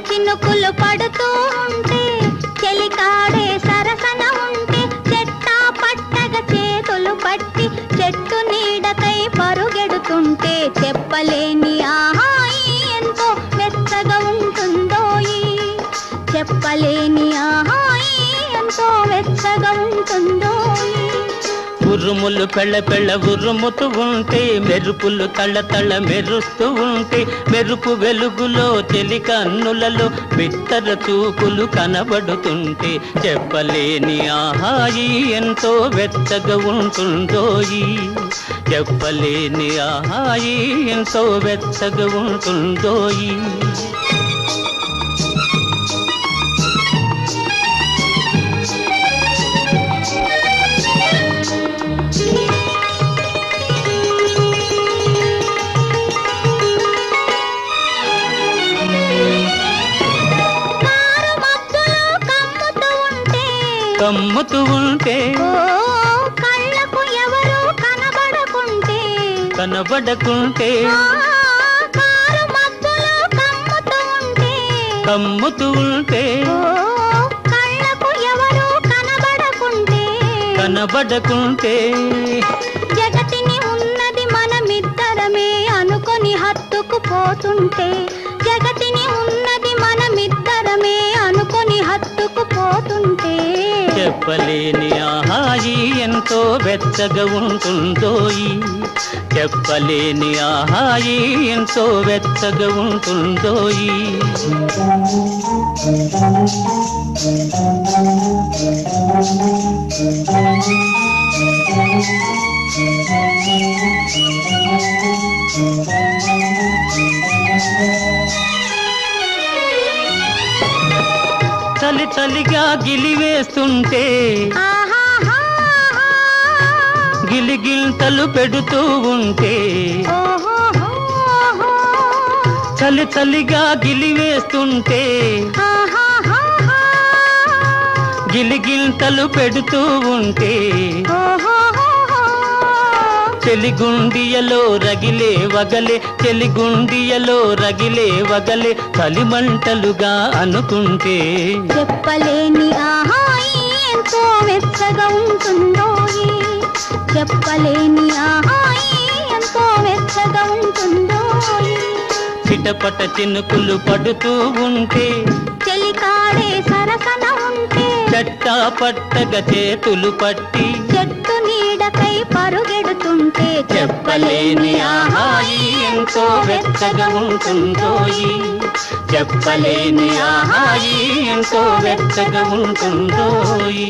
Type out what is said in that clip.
చినుకులు పడుతూ ఉంటే చెలికాడే సరసన ఉంటే చెట్టా పట్టగ చేతులు పట్టి చెట్టు నీడకై పరుగెడుతుంటే చెప్పలేని ఆహాయి ఎంతో మెత్తగా ఉంటుందోయి చెప్పలేని ఆహాయి ఎంతో మెత్తగా ఉంటుందోయి ఉరుములు పెళ్ళ పెళ్ళ ఉరుముతూ ఉంటే మెరుపులు తళ్ళ తళ్ళ మెరుస్తూ ఉంటే మెరుపు వెలుగులో చెలి కన్నులలో బిత్తర చూపులు కనబడుతుంటే చెప్పలేని ఆహాయి ఎంతో వెచ్చగా ఉంటుందోయి చెప్పలేని ఆహాయి ఎంతో వెచ్చగా ఉంటుందోయి కమ్ముతూ ఉంటే కళ్ళకు ఎవరు కనబడకుంటే కనబడకుంటే కమ్ముతూ ఉంటే కళ్ళకు ఎవరు కనబడకుంటే కనబడకుంటే జగతిని ఉన్నది మనమిద్దరమే అనుకొని హత్తుకుపోతుంటే జగతిని ఉన్నది మనమిద్దరమే అనుకొని హత్తుకుపోతుంటే చెప్పలేని ఆహాయి ఎంతో వెచ్చగా ఉంటుందోయి చెప్పలేని ఆహాయి ఎంతో వెచ్చగా ఉంటుందోయి చలి చలిగా గిలివేస్తుంటే గిలిగిల్తలు పెడుతూ ఉంటే చలి చలిగా గిలివేస్తుంటే గిలిగిల్తలు పెడుతూ ఉంటే చెలిగుండియలో రగిలే వగలే చెలిగుండియలో రగిలే వగలే కలిమంటలుగా అనుకుంటే చెప్పలేని ఆహాయి ఎంతో వెచ్చగా ఉంటుందోయి చెప్పలేని ఆహాయి ఎంతో వెచ్చగా ఉంటుందోయి చిటపట చినుకులు పడుతూ ఉంటే చెలికాడే సరసన ఉంటే చట్టా పట్టగా చేతులు పట్టి చెట్టు నీడకై పరుగెడుతుంటే చెప్పలేని ఆహాయి ఎంతో వెచ్చగా ఉంటుందోయి చెప్పలేని ఆహాయి ఎంతో వెచ్చగా ఉంటుందోయి